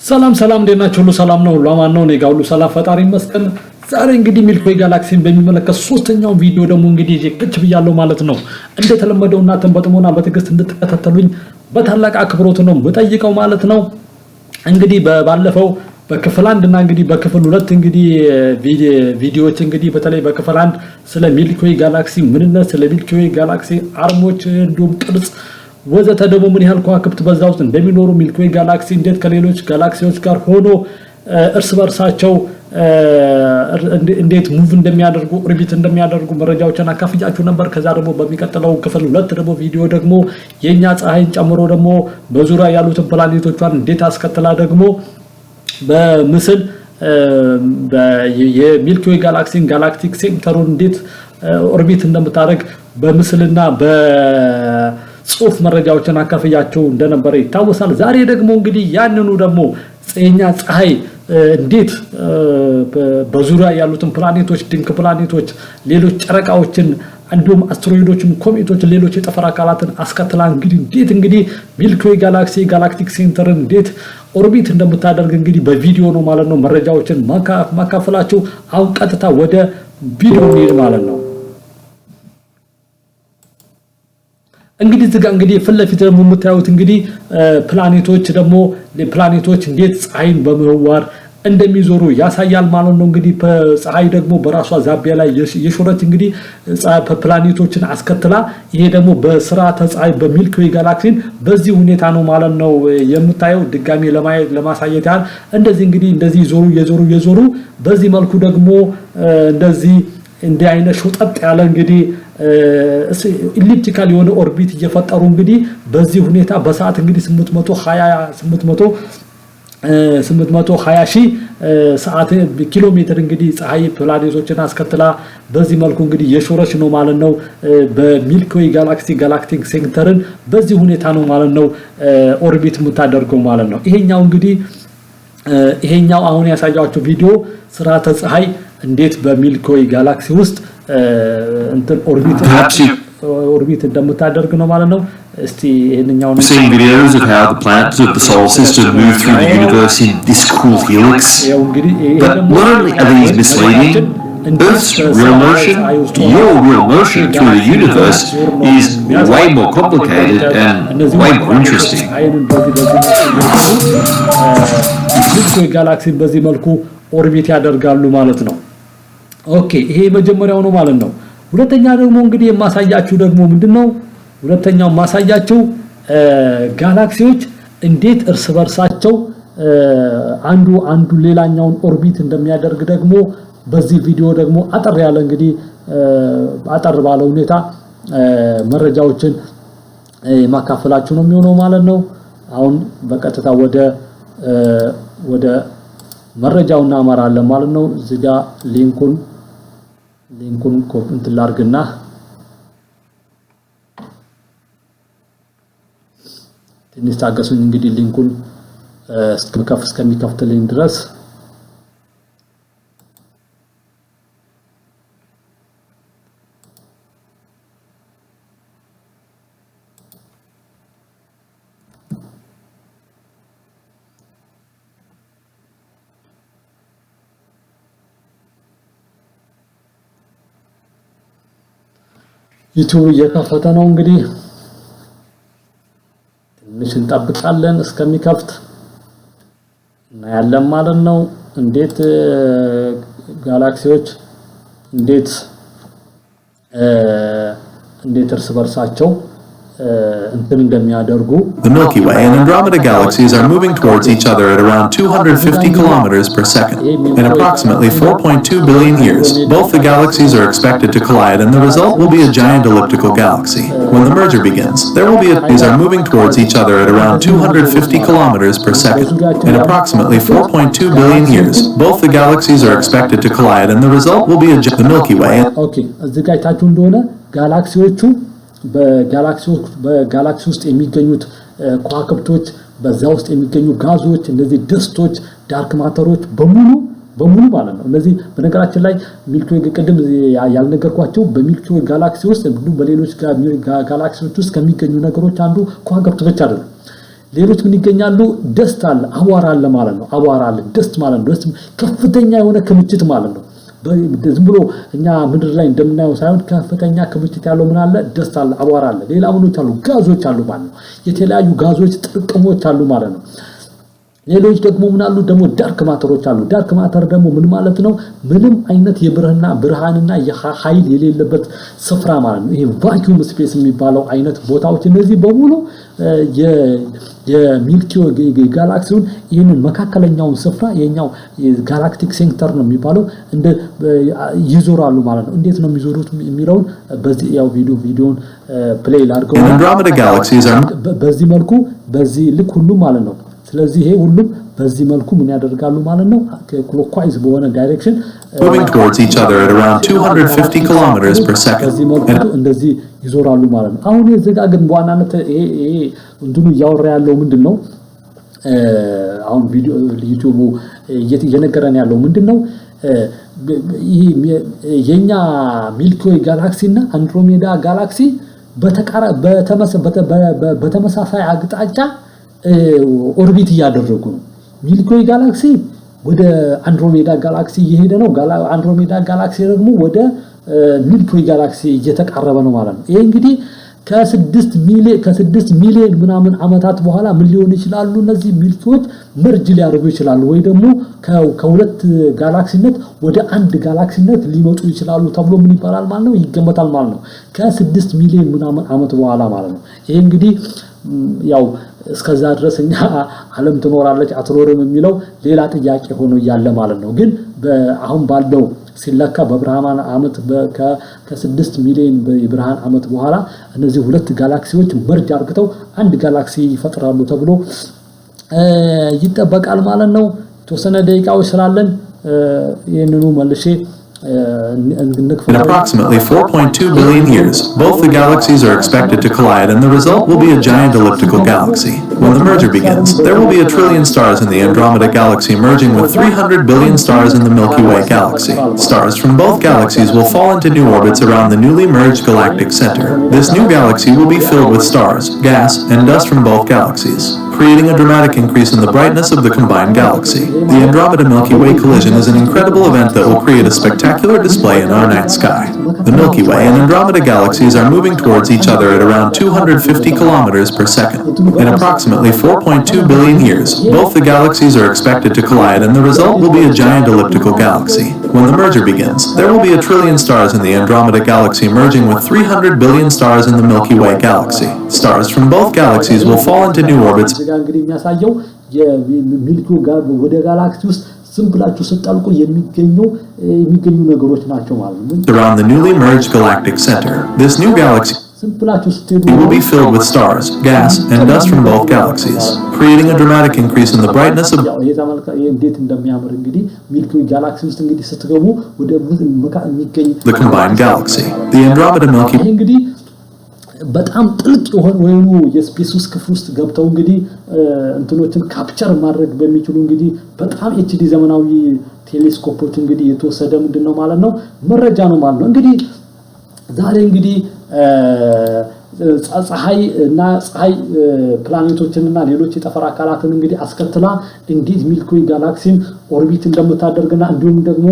ሰላም እንደናችሁ ሁሉ ሰላም ነው ሁሉ አማን ነው ነጋው ሁሉ ሰላም ፈጣሪ ይመስገን። ዛሬ እንግዲህ ሚልክዌይ ጋላክሲን በሚመለከት ሶስተኛው ቪዲዮ ደግሞ እንግዲህ እየቀጭ ብያለሁ ማለት ነው። እንደተለመደው እናንተም በጥሞና በትዕግስት እንድትከታተሉኝ በታላቅ አክብሮት ነው የምጠይቀው ማለት ነው። እንግዲህ ባለፈው በክፍል 1 እና እንግዲህ በክፍል 2 እንግዲህ ቪዲዮዎች እንግዲህ በተለይ በክፍል 1 ስለ ሚልክዌይ ጋላክሲ ምንነት ስለ ሚልክዌይ ጋላክሲ አርሞች እንዲሁም ቅርጽ ወዘተ ደግሞ ምን ያህል ከዋክብት በዛ ውስጥ እንደሚኖሩ ሚልክዌይ ጋላክሲ እንዴት ከሌሎች ጋላክሲዎች ጋር ሆኖ እርስ በርሳቸው እንዴት ሙቭ እንደሚያደርጉ ኦርቢት እንደሚያደርጉ መረጃዎችን አካፍያችሁ ነበር። ከዛ ደግሞ በሚቀጥለው ክፍል 2 ደግሞ ቪዲዮ ደግሞ የኛ ፀሐይን ጨምሮ ደግሞ በዙሪያ ያሉትን ፕላኔቶቿን እንዴት አስከትላ ደግሞ በምስል የሚልክዌይ ጋላክሲን ጋላክቲክ ሴንተሩን እንዴት ኦርቢት እንደምታደርግ በምስልና ጽሁፍ መረጃዎችን አካፍያችሁ እንደነበረ ይታወሳል። ዛሬ ደግሞ እንግዲህ ያንኑ ደግሞ የኛ ፀሐይ እንዴት በዙሪያ ያሉትን ፕላኔቶች ድንክ ፕላኔቶች ሌሎች ጨረቃዎችን እንዲሁም አስትሮይዶችን ኮሜቶችን ሌሎች የጠፈር አካላትን አስከትላ እንግዲህ ሚልክዌይ ጋላክሲ ጋላክቲክ ሴንተርን እንዴት ኦርቢት እንደምታደርግ እንግዲህ በቪዲዮ ነው ማለት ነው መረጃዎችን ማካፈላችሁ። አሁን ቀጥታ ወደ ቪዲዮ እንሄድ ማለት ነው። እንግዲህ ዝጋ እንግዲህ ፍለፊት ደግሞ የምታዩት እንግዲህ ፕላኔቶች እንዴት ፀሐይን በመዋር እንደሚዞሩ ያሳያል ማለት ነው። እንግዲህ ፀሐይ ደግሞ በራሷ ዛቢያ ላይ የሾረች እንግዲህ ፕላኔቶችን አስከትላ ይሄ ደግሞ በስርዓተ ፀሐይ በሚልክዌይ ጋላክሲን በዚህ ሁኔታ ነው ማለት ነው የምታየው። ድጋሚ ለማሳየት ያህል እንደዚህ የዞሩ በዚህ መልኩ ደግሞ እንደዚህ እንዲህ አይነት ሾጠጥ ያለ እንግዲህ ኢሊፕቲካል የሆነ ኦርቢት እየፈጠሩ እንግዲህ በዚህ ሁኔታ በሰዓት እንግዲህ 820 ሺህ ሰዓት ኪሎ ሜትር እንግዲህ ፀሐይ ፕላኔቶችን አስከትላ በዚህ መልኩ እንግዲህ የሾረች ነው ማለት ነው። በሚልክዌይ ጋላክሲ ጋላክቲክ ሴንተርን በዚህ ሁኔታ ነው ማለት ነው ኦርቢት የምታደርገው ማለት ነው። ይሄኛው አሁን ያሳያችሁ ቪዲዮ ስርዓተ ፀሐይ እንዴት በሚልክዌይ ጋላክሲ ውስጥ እንትን ኦርቢት እንደምታደርግ ነው ማለት ነው። እስቲ ይሄንኛው ነው seeing videos of how the planets of the solar system move through the universe in this cool helix. But not only are these misleading, Earth's real motion, your real motion through the universe is way more complicated and way more interesting. ሚልክዌይ ጋላክሲ በዚህ መልኩ ኦርቢት ያደርጋሉ ማለት ነው። ኦኬ ይሄ መጀመሪያው ነው ማለት ነው። ሁለተኛ ደግሞ እንግዲህ የማሳያችሁ ደግሞ ምንድነው? ሁለተኛው ማሳያችሁ ጋላክሲዎች እንዴት እርስ በርሳቸው አንዱ ሌላኛውን ኦርቢት እንደሚያደርግ ደግሞ በዚህ ቪዲዮ ደግሞ አጠር ባለ ሁኔታ መረጃዎችን ማካፈላችሁ ነው የሚሆነው ማለት ነው። አሁን በቀጥታ ወደ መረጃው እናመራለን ማለት ነው። እዚህ ጋር ሊንኩን ኮፒ እንትላርግና ትንሽ ታገሱኝ። እንግዲህ ሊንኩን እስከሚከፍትልኝ ድረስ ዩቲዩብ እየከፈተ ነው። እንግዲህ ትንሽ እንጠብቃለን እስከሚከፍት እና ያለን ማለት ነው። እንዴት ጋላክሲዎች እንዴት እርስ በርሳቸው እንትን እንደሚያደርጉ The Milky Way and Andromeda galaxies are moving towards each other at around 250 kilometers per second. In approximately 4.2 billion years, both the galaxies are expected to collide and the result will be a giant elliptical galaxy. When the merger begins, these are moving towards each other at around 250 kilometers per second. In approximately 4.2 billion years, both the galaxies are expected to collide and the result will be the Milky Way. Okay, እዚህ ጋር ታችሁ እንደሆነ ጋላክሲዎቹ በጋላክሲ ውስጥ የሚገኙት ከዋክብቶች በዛ ውስጥ የሚገኙ ጋዞች እንደዚህ ደስቶች ዳርክ ማተሮች በሙሉ ማለት ነው። እነዚህ በነገራችን ላይ ሚልክዌይ ቅድም ያልነገርኳቸው በሚልክዌይ ጋላክሲ ውስጥ በሌሎች ጋላክሲዎች ውስጥ ከሚገኙ ነገሮች አንዱ ከዋክብት ብቻ አይደለም። ሌሎች ምን ይገኛሉ ደስት አለ አቧራ አለ ማለት ነው አቧራ አለ ደስት ማለት ነው ደስት ከፍተኛ የሆነ ክምችት ማለት ነው ዝም ብሎ እኛ ምድር ላይ እንደምናየው ሳይሆን ከፍተኛ ክምችት ያለው ምን አለ ደስት አለ አቧራ አለ ሌላ ምኖች አሉ ጋዞች አሉ ማለት ነው የተለያዩ ጋዞች ጥርቅሞች አሉ ማለት ነው ሌሎች ደግሞ ምን አሉ ደግሞ ዳርክ ማተሮች አሉ ዳርክ ማተር ደግሞ ምን ማለት ነው ምንም አይነት ብርሃንና የኃይል የሌለበት ስፍራ ማለት ነው ይሄ ቫኪዩም ስፔስ የሚባለው አይነት ቦታዎች እነዚህ በሙሉ የሚልኪ ዌይ ጋላክሲውን ይሄንን መካከለኛውን ስፍራ የኛው ጋላክቲክ ሴንተር ነው የሚባለው እንደ ይዞራሉ ማለት ነው እንዴት ነው የሚዞሩት የሚለውን በዚህ ያው ቪዲዮን ፕሌይ ላድርገው Andromeda galaxies are በዚህ መልኩ በዚህ ልክ ሁሉ ማለት ነው ስለዚህ ይሄ ሁሉ በዚህ መልኩ ምን ያደርጋሉ ማለት ነው ክሎክዋይዝ በሆነ ዳይሬክሽን moving towards each other at around 250 kilometers per second. በዚህ መልኩ እንደዚህ ይዞራሉ ማለት ነው አሁን እዚህ ጋር ግን በዋናነት ይሄ እንትኑ ያወራ ያለው ምንድነው አሁን ቪዲዮ ዩቲዩብ እየነገረን ያለው ምንድነው የኛ ሚልኪ ዌይ ጋላክሲ እና አንድሮሜዳ ጋላክሲ በተመሳሳይ አቅጣጫ ኦርቢት እያደረጉ ነው ሚልኪ ዌይ ጋላክሲ ወደ አንድሮሜዳ ጋላክሲ እየሄደ ነው አንድሮሜዳ ጋላክሲ ደግሞ ወደ ሚልኪ ዌይ ጋላክሲ እየተቃረበ ነው ማለት ነው ይሄ እንግዲህ ከ6 ሚሊዮን ምናምን አመታት በኋላ ምን ሊሆን ይችላሉ እነዚህ ሚልኪዎች መርጅ ሊያደርጉ ይችላሉ ወይ ደግሞ ከሁለት ጋላክሲነት ወደ አንድ ጋላክሲነት ሊመጡ ይችላሉ ተብሎ ምን ይባላል ማለት ነው ይገመታል ማለት ነው ከ6 ሚሊዮን ምናምን አመት በኋላ ማለት ነው ይሄ እንግዲህ ያው እስከዛ ድረስ እኛ ዓለም ትኖራለች አትኖርም የሚለው ሌላ ጥያቄ ሆኖ ያለ ማለት ነው ግን አሁን ባለው ሲለካ በብርሃን አመት ከ6 ሚሊዮን የብርሃን አመት በኋላ እነዚህ ሁለት ጋላክሲዎች መርጅ አድርገው አንድ ጋላክሲ ይፈጥራሉ ተብሎ ይጠበቃል ማለት ነው የተወሰነ ደቂቃዎች ስላለን ይሄንኑ መልሼ In approximately 4.2 billion years, both the galaxies are expected to collide and the result will be a giant elliptical galaxy. When the merger begins, there will be a trillion stars in the Andromeda galaxy merging with 300 billion stars in the Milky Way galaxy. Stars from both galaxies will fall into new orbits around the newly merged galactic center. This new galaxy will be filled with stars, gas, and dust from both galaxies, creating a dramatic increase in the brightness of the combined galaxy. The Andromeda Milky Way collision is an incredible event that will create a spectacular display in our night sky. The Milky Way and Andromeda galaxies are moving towards each other at around 250 kilometers per second. In approximately 4.2 billion years, both the galaxies are expected to collide and the result will be a giant elliptical galaxy. When the merger begins, there will be a trillion stars in the Andromeda galaxy merging with 300 billion stars in the Milky Way galaxy. Stars from both galaxies will fall into new orbits. ሲምፕላችሁ ስጣልቁ የሚገኙ ነገሮች ናቸው ማለት ነው around the newly merged galactic center. This new galaxy will be filled with stars, gas, and dust from both galaxies, creating a dramatic increase in the brightness of the combined galaxy. The Andromeda Milky በጣም ጥልቅ የሆነ ወይኑ የስፔስ ውስጥ ክፍል ውስጥ ገብተው እንግዲህ እንትኖችን ካፕቸር ማድረግ በሚችሉ እንግዲህ በጣም ኤችዲ ዘመናዊ ቴሌስኮፖች እንግዲህ የተወሰደ ምንድነው ማለት ነው መረጃ ነው ማለት ነው እንግዲህ ዛሬ እንግዲህ ፀሐይ ፕላኔቶችንና ሌሎች የጠፈር አካላትን እንግዲህ አስከትላ እንዴት ሚልኪ ዌይ ጋላክሲን ኦርቢት እንደምታደርግና እንዲሁም ደግሞ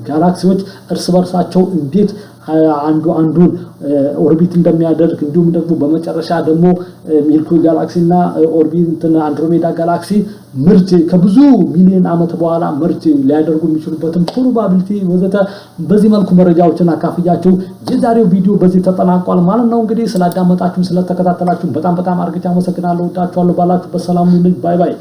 ጋላክሲዎች እርስ በርሳቸው እንዴት አንዱን ኦርቢት እንደሚያደርግ እንዲሁም ደግሞ በመጨረሻ ደግሞ ሚልኪ ዌይ ጋላክሲና ኦርቢት አንድሮሜዳ ጋላክሲ ምርጭ ከብዙ ሚሊዮን አመት በኋላ ምርጭ ሊያደርጉ የሚችሉበትን ፕሮባቢሊቲ ወዘተ በዚህ መልኩ መረጃዎችን አካፍያችሁ የዛሬው ቪዲዮ በዚህ ተጠናቋል ማለት ነው እንግዲህ ስላዳመጣችሁ ስለተከታተላችሁ በጣም አርግቻ አመሰግናለሁ ወዳችኋለሁ ባላችሁበት ሰላም ሁኑ ባይ ባይ